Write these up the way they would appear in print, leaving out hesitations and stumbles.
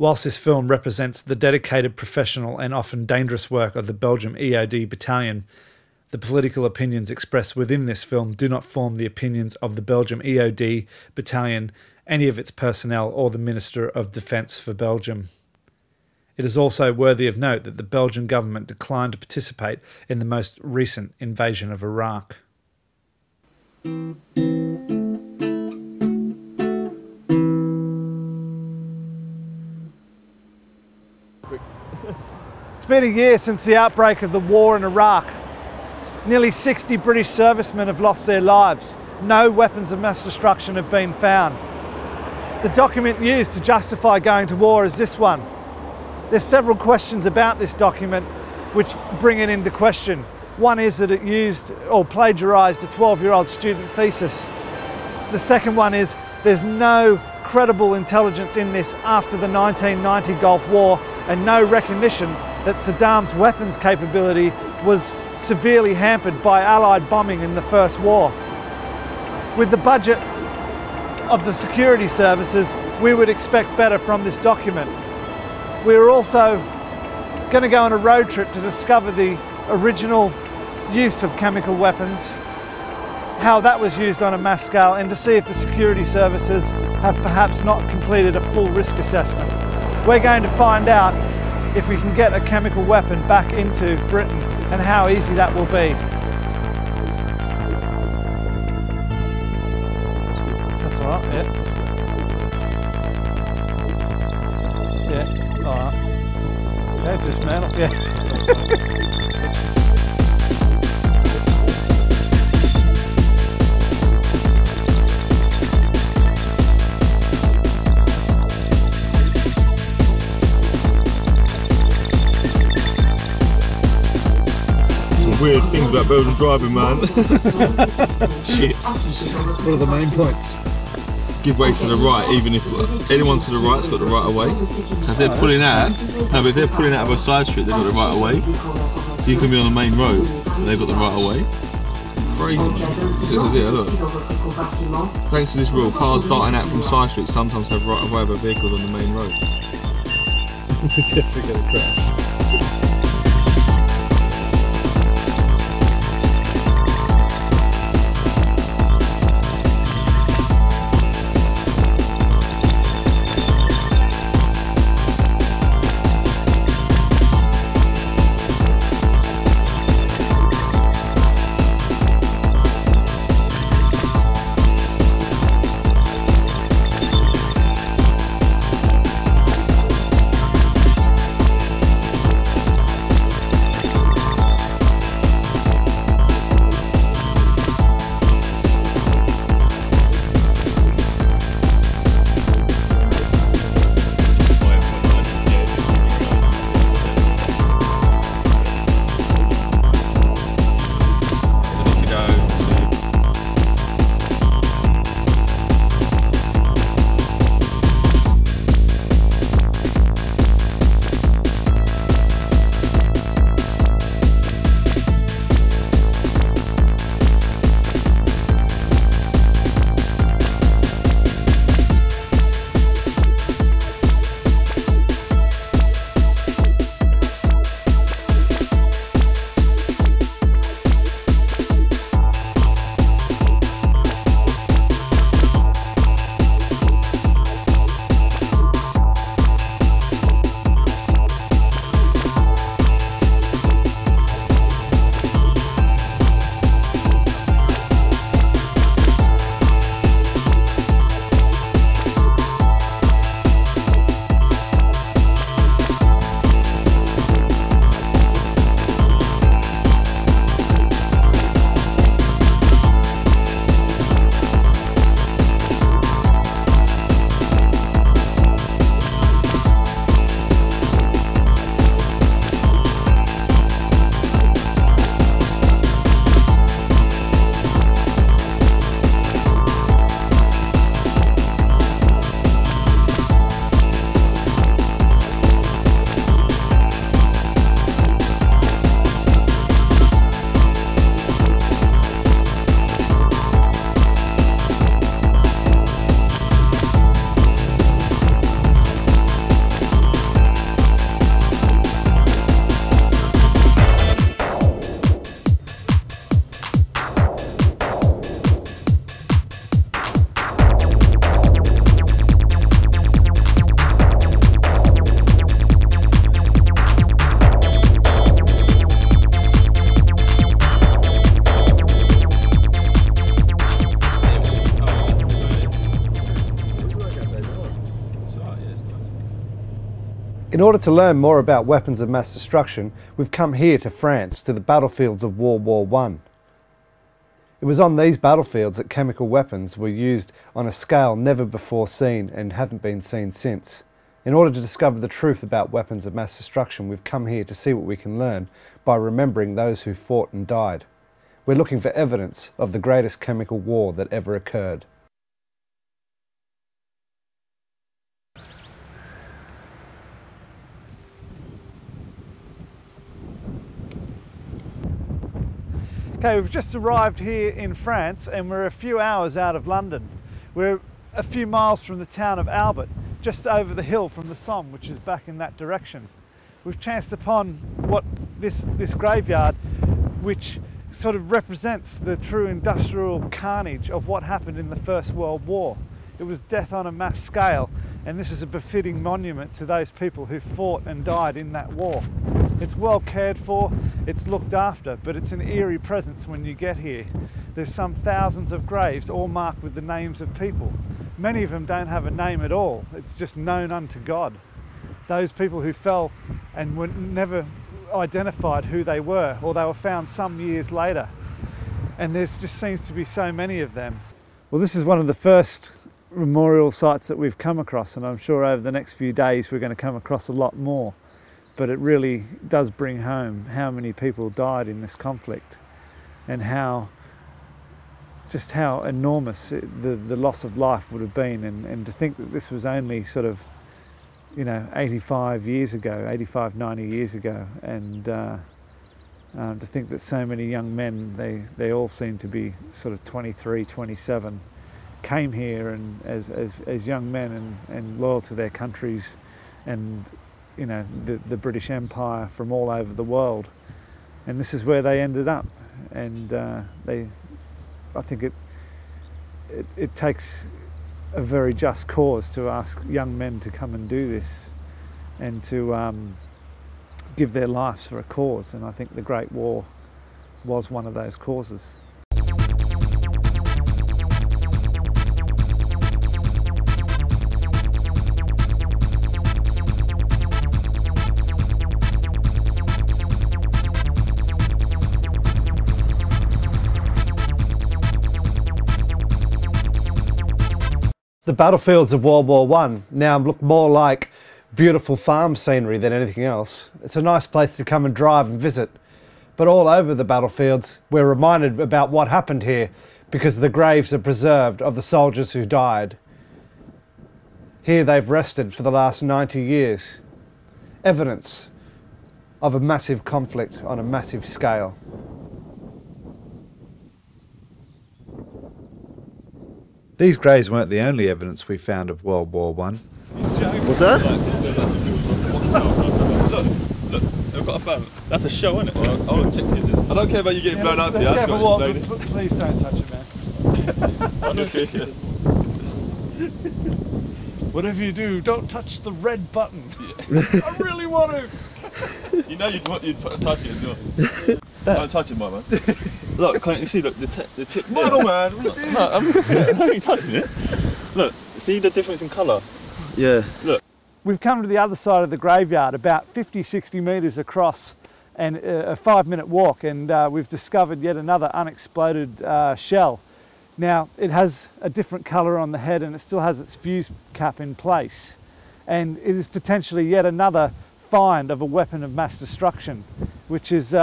Whilst this film represents the dedicated, professional and often dangerous work of the Belgium EOD battalion, the political opinions expressed within this film do not form the opinions of the Belgium EOD battalion, any of its personnel, or the Minister of Defence for Belgium. It is also worthy of note that the Belgian government declined to participate in the most recent invasion of Iraq. It's been a year since the outbreak of the war in Iraq. Nearly 60 British servicemen have lost their lives. No weapons of mass destruction have been found. The document used to justify going to war is this one. There's several questions about this document which bring it into question. One is that it used or plagiarised a 12-year-old student thesis. The second one is there's no credible intelligence in this after the 1990 Gulf War and no recognition that Saddam's weapons capability was severely hampered by Allied bombing in the First War. With the budget of the security services, we would expect better from this document. We are also going to go on a road trip to discover the original use of chemical weapons, how that was used on a mass scale, and to see if the security services have perhaps not completed a full risk assessment. We're going to find out if we can get a chemical weapon back into Britain and how easy that will be. That's all right, yeah. Yeah, all right. Yeah, dismantle, yeah. Weird things about Belgian driving, man. Shit. What are the main points? Give way to the right, even if anyone to the right's got the right of way. So if they're pulling out, no, but if they're pulling out of a side street, they've got the right of way. So you can be on the main road, and they've got the right of way. Crazy, man. So it says here, look. Thanks to this rule, cars darting out from side streets sometimes have right of way over vehicles on the main road. Definitely gonna crash. order to learn more about weapons of mass destruction, we've come here to France, to the battlefields of World War I. It was on these battlefields that chemical weapons were used on a scale never before seen and haven't been seen since. In order to discover the truth about weapons of mass destruction, we've come here to see what we can learn by remembering those who fought and died. We're looking for evidence of the greatest chemical war that ever occurred. Okay, we've just arrived here in France and we're a few hours out of London. We're a few miles from the town of Albert, just over the hill from the Somme, which is back in that direction. We've chanced upon this graveyard, which sort of represents the true industrial carnage of what happened in the First World War. It was death on a mass scale, and this is a befitting monument to those people who fought and died in that war. It's well cared for, it's looked after, but it's an eerie presence when you get here. There's some thousands of graves, all marked with the names of people. Many of them don't have a name at all, it's just known unto God. Those people who fell and were never identified who they were, or they were found some years later. And there just seems to be so many of them. Well, this is one of the first memorial sites that we've come across, and I'm sure over the next few days we're going to come across a lot more. But it really does bring home how many people died in this conflict and just how enormous the loss of life would have been, and to think that this was only sort of 85 years ago, 85, 90 years ago, and to think that so many young men, they all seem to be sort of 23, 27, came here and as young men and loyal to their countries and the British Empire from all over the world, and this is where they ended up. And I think it takes a very just cause to ask young men to come and do this and to give their lives for a cause, and I think the Great War was one of those causes. The battlefields of World War I now look more like beautiful farm scenery than anything else. It's a nice place to come and drive and visit. But all over the battlefields, we're reminded about what happened here because the graves are preserved of the soldiers who died. Here they've rested for the last 90 years. Evidence of a massive conflict on a massive scale. These graves weren't the only evidence we found of World War I. What's that? Look, they've got a fan. That's a show, isn't it? I want to check this. I don't care about you getting blown up here. Let's go for a walk, but please don't touch it, man. I don't care, yeah. Whatever you do, don't touch the red button. Yeah. I really want to. You know you'd touch it as well. Don't touch it, my man. Look, can't you see? Look, the tip. No, man. No, I'm only touching it. Look, see the difference in colour? Yeah. Look. We've come to the other side of the graveyard, about 50, 60 metres across, and a 5-minute walk, and we've discovered yet another unexploded shell. Now, it has a different colour on the head and it still has its fuse cap in place. And it is potentially yet another find of a weapon of mass destruction, which is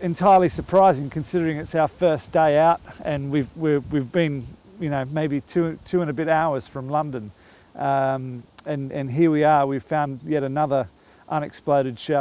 entirely surprising considering it's our first day out and we've been maybe two and a bit hours from London, and here we are. We've found yet another unexploded shell.